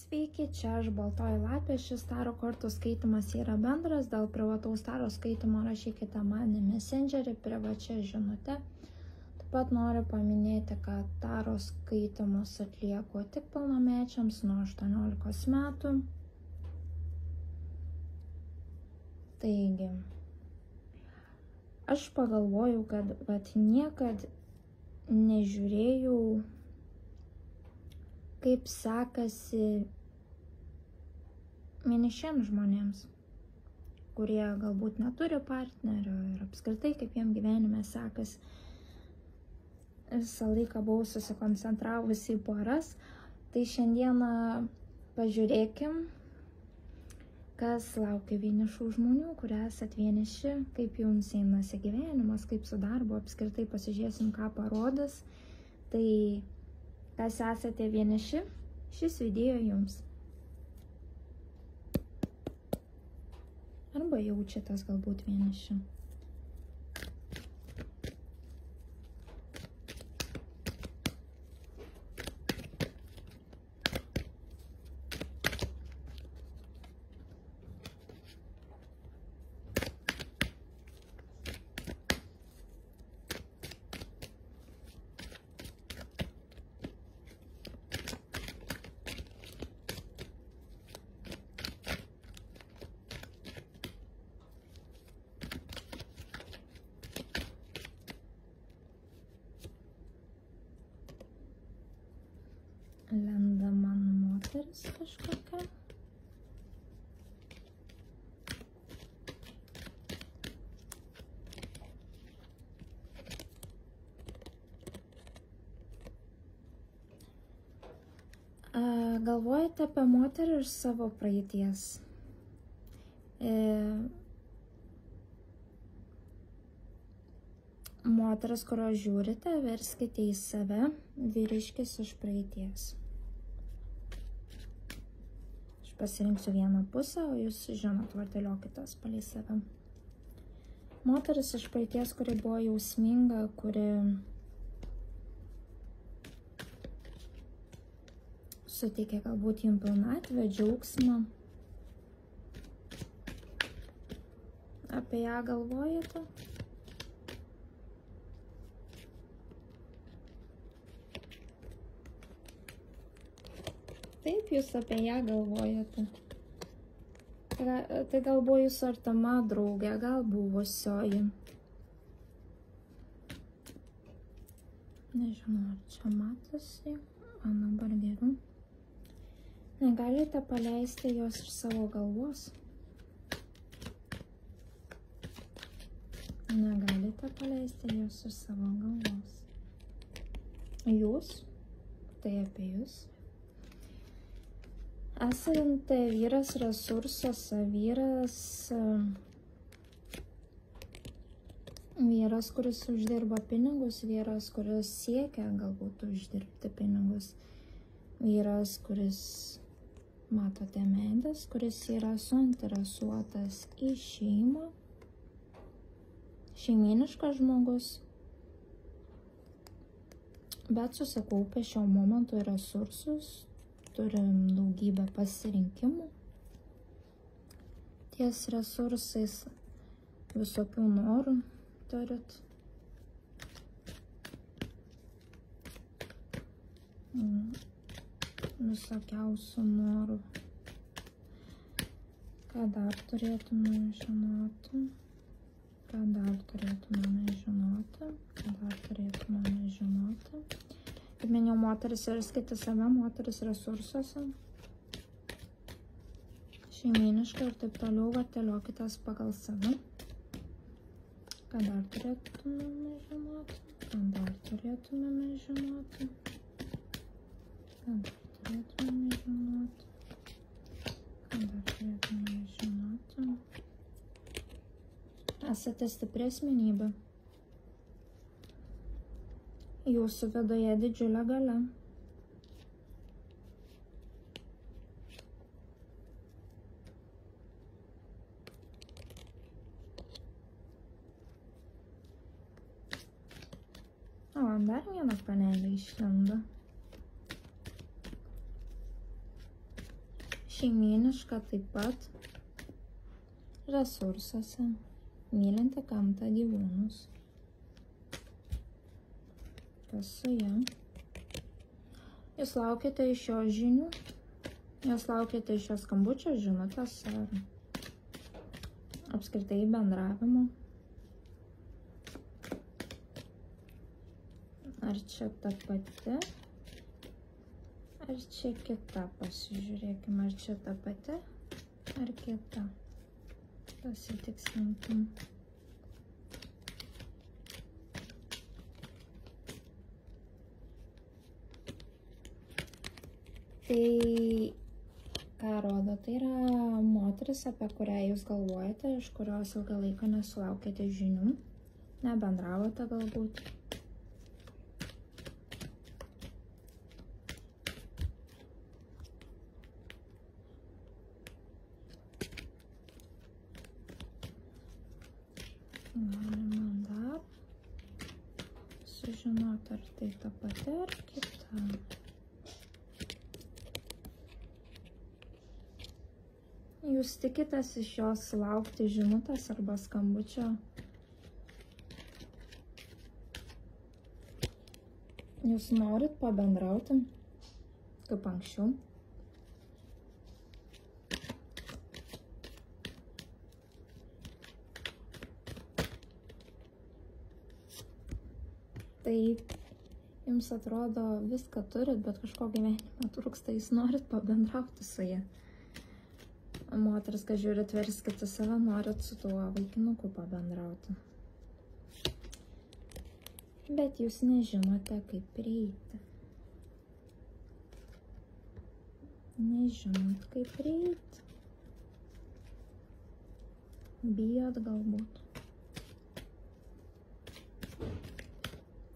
Sveiki, čia aš Baltoji lapė, šis taro kortų skaitimas yra bendras, dėl privataus taro skaitimo rašykite man į Messengerį privačia žinute. Taip pat noriu paminėti, kad taro skaitimus atlieku tik pilnamečiams nuo 18 metų. Taigi, aš pagalvojau, kad niekad nežiūrėjau, kaip sekasi vienišiems žmonėms, kurie galbūt neturi partnerio ir apskritai kaip jiem gyvenime sekasi. Visą laiką buvau susikoncentravusi į poras, tai šiandieną pažiūrėkim, kas laukia vienišų žmonių, kurie esat vieniši, kaip jums einasi gyvenimas, kaip su darbu, apskritai pasižiūrėsim, ką parodys. Tai kas esate vieniši, šis video jums. Arba jaučiatės galbūt vieniši. Lenda man moteris kažkokia. Galvojate apie moterį iš savo praeities. Moteris, kurio žiūrite, verskite į save, vyriškis iš praeities. Aš pasirinksiu vieną pusę, o jūs žinot, vardėliokitės palei save. Moteris iš praeities, kuri buvo jausminga, kuri suteikė galbūt jums pilnatvę, džiaugsmą. Apie ją galvojate? Taip, jūs apie ją galvojate. Tai gal buvo jūsų artima draugė, gal buvusioji. Nežinau, ar čia matosi. Dabar geriau. Negalite paleisti jos iš savo galvos. Negalite paleisti jos iš savo galvos. Jūs, tai apie jūs. Esate vyras resursuose, vyras, kuris uždirba pinigus, vyras, kuris siekia galbūt uždirbti pinigus, vyras, kuris, matote, medis, kuris yra suinteresuotas į šeimą, šeiminiškas žmogus, bet susikaupę šio momentu resursus, turim daugybę pasirinkimų. Ties resursais visokių norų turit. Visokiausių norų. Ką dar turėtume žinoti? Ką dar turėtume žinoti? Ką dar turėtume žinoti? Kaip minėjau, moteris verskite save, moteris resursuose, šeiminiškai ir taip toliau, varteliokitės pagal save. Ką dar turėtumėme žinoti? Ką dar turėtumėme žinoti? Ką dar turėtumėme žinoti? Ką dar turėtumėme žinoti? Esate stipri asmenybė. Jūsų viduje didžiulė galia. O, dar viena panelė išlenda. šeimyniška taip pat, resursuose, mylinti gamtą, gyvūnus. Kas su ja? Jūs laukiate iš jo žinių? Jūs laukiate iš jo skambučio žinutės ar apskritai bendravimo? Ar čia ta pati? Ar čia kita? Pasižiūrėkime, ar čia ta pati, ar kita. Pasitikslinkim. Tai ką rodo? Tai yra moteris, apie kurią jūs galvojate, iš kurios ilgą laiką nesulaukėte žinių, nebendravote galbūt. Galima dar sužinoti, ar tai ta pati, ar kita. Jūs tikitės iš jos laukti žinutės arba skambučio. Jūs norit pabendrauti, kaip anksčiau. Taip, jums atrodo viską turit, bet kažko gyvenime trūksta, jūs norit pabendrauti su ja. Moteris, kad žiūrit, verskite save, norit su tuo vaikinuku pabendrauti. Bet jūs nežinote, kaip prieiti. Nežinot, kaip prieiti. Bijot galbūt.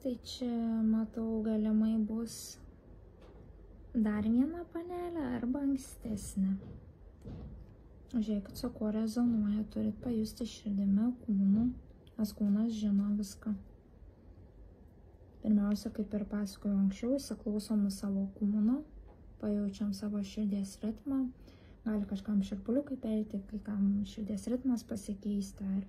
Tai čia, matau, galimai bus dar viena panelė arba ankstesnė. Žiūrėkit, su kuo rezonuoja, turit pajusti širdimi, kūnu, nes kūnas žino viską. Pirmiausia, kaip ir pasakojau anksčiau, įsiklausom į savo kūną, pajaučiam savo širdies ritmą, gali kažkam šiurpuliukai perėti, kai kam širdies ritmas pasikeisti, ar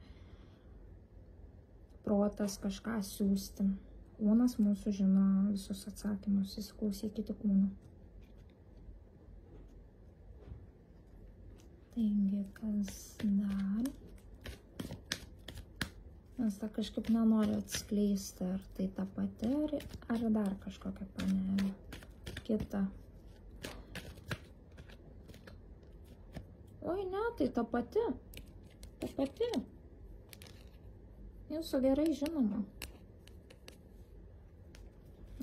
protas kažką siūsti. Kūnas mūsų žino visus atsakymus, įsiklausykite kūną. Taigi, kas dar? Nes tą kažkaip nenoriu atskleisti, ar tai ta pati, ar dar kažkokia panelė. Kita. Oi, ne, tai ta pati. Ta pati. Jūsų gerai žinoma.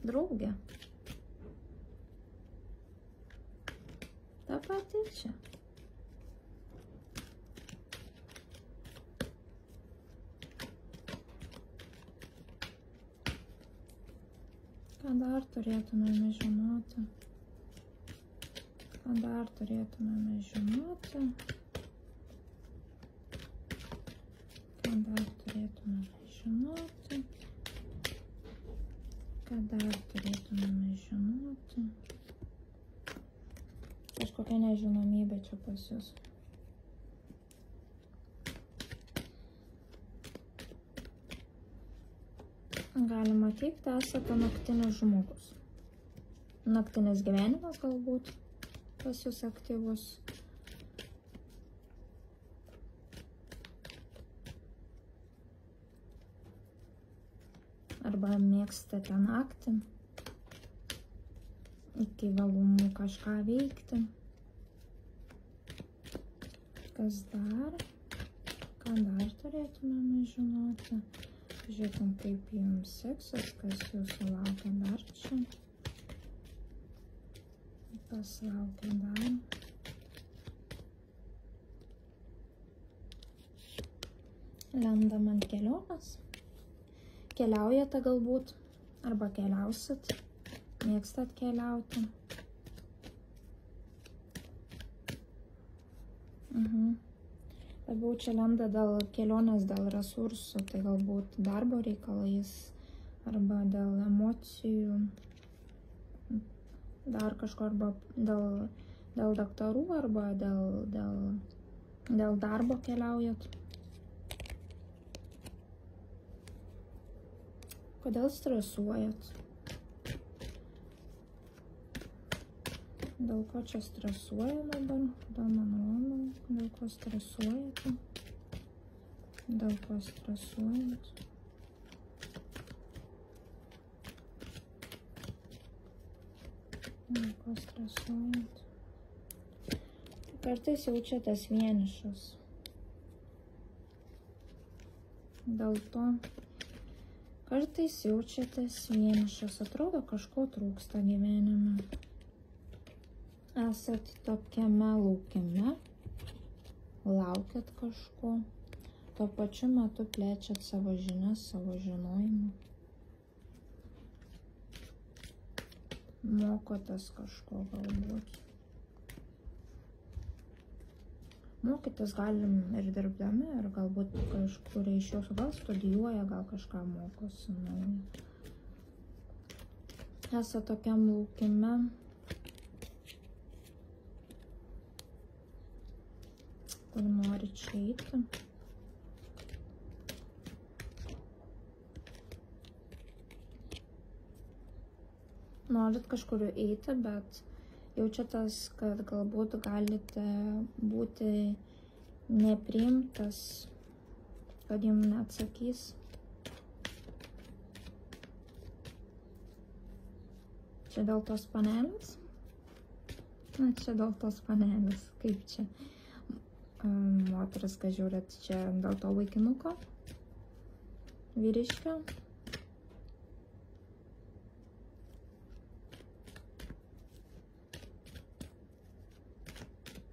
Draugė. Ta pati čia. Ką dar turėtumėme žinoti? Ką dar turėtumėme žinoti? Ką dar turėtumėme žinoti? Ką dar turėtumėme žinoti? Kažkokia nežinomybė čia pas jūs. Galima teikti, esate naktinis žmogus. Naktinis gyvenimas galbūt pas jūs aktyvus. Arba mėgstate naktį, iki vėlumų kažką veikti. Kas dar? Ką dar turėtumėme žinoti? Žiūrėkim, kaip jums seksis, kas jūsų laukia dar čia. Kas laukia dar? Lendam ant kelionės. Keliaujate galbūt, arba keliausit, mėgstat keliauti. Labiau čia lenda dėl kelionės, dėl resursų, tai galbūt darbo reikalais, arba dėl emocijų, dar kažko, arba dėl dėl daktarų arba dėl darbo keliaujat? Kodėl stresuojat? Dėl ko čia stresuoja dabar? Dėl mano, dėl ko stresuojate? Dėl ko stresuojat? Dėl ko stresuojat? Kartais jaučiatės vienišas. Dėl to kartais jaučiatės vienišas. Atrodo, kažko trūksta gyvenime. Esat tokiame laukime, laukiat kažko, tuo pačiu metu plečiat savo žinias, savo žinojimą. Mokotės kažko galbūt. Mokytis galim ir dirbdami, ir galbūt kažkur iš jūsų gal studijuoja, gal kažką mokosi. Esat tokiam laukime. Kur norit čia eiti. Norit kažkur eiti, bet jaučiatės, kad galbūt galite būti nepriimtas, kad jums neatsakys. Čia dėl tos panelės? Na, čia dėl tos panelės. Kaip čia? Moteris, kad žiūrėt, čia dėl to vaikinuko, vyriškio.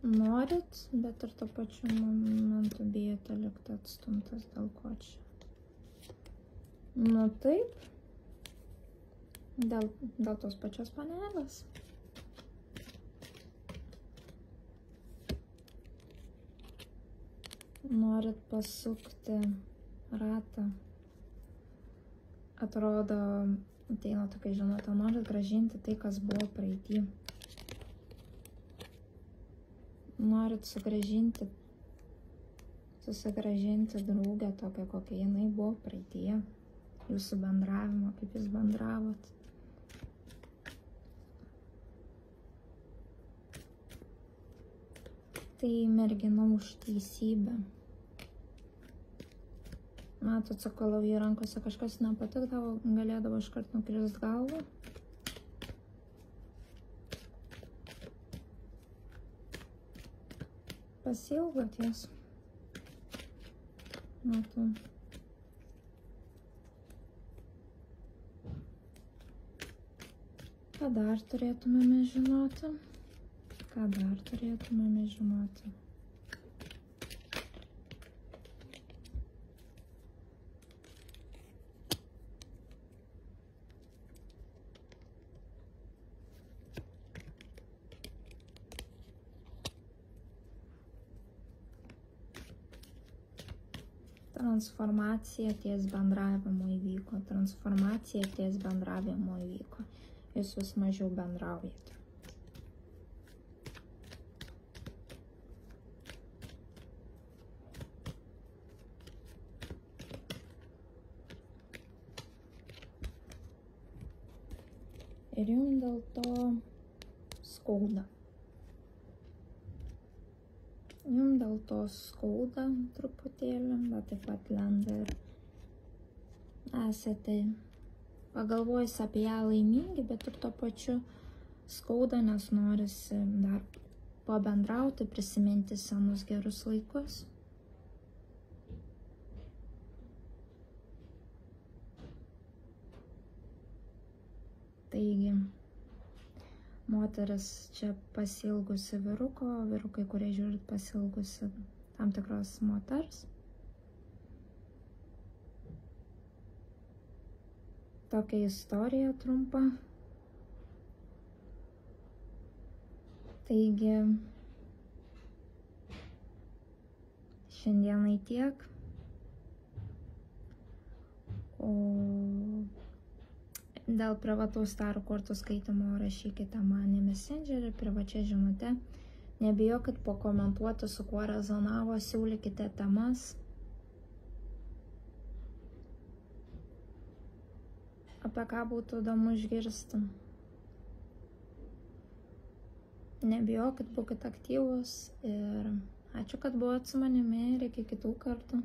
Norit, bet ir tuo pačiu momentu bijote likti atstumtas, dėl ko čia. Nu taip, dėl tos pačios panelės. Norit pasukti ratą. Atrodo, ateina tokia žinutė, norit grąžinti tai, kas buvo praeity. Norit susigrąžinti draugę tokią, kokia jinai buvo praeityje. Jūsų bendravimo, kaip jūs bendravot. Tai mergina už teisybę. Matot, sakau, į rankose kažkas nepatikdavo, galėdavo iškart nukrist galvą. Pasilgot jas. Matau. Ką dar turėtumėme žinoti? Ką dar turėtumėme žinoti? Transformacija ties bendravimo įvyko. Transformacija ties bendravimo įvyko. Jūs vis mažiau bendraujate. Ir jums dėl to skauda. Jums dėl to skauda truputėlį, bet taip pat lenda ir esate pagalvojus apie ją laimingi, bet ir tuo pačiu skauda, nes norisi dar pabendrauti, prisiminti senus gerus laikus. Taigi, moteris čia pasilgusi vyruko, vyrukai, kurie žiūrit, pasilgusi tam tikros moters. Tokia istorija trumpa. Taigi, šiandienai tiek. O Dėl privataus tarų kortų skaitimo rašykite man į Messengerį privačia žinute. Nebijokit pakomentuoti, su kuo rezonavo, siūlykite temas. Apie ką būtų įdomu išgirsti. Nebijokit, būkite aktyvūs ir ačiū, kad buvot su manimi ir iki kitų kartų.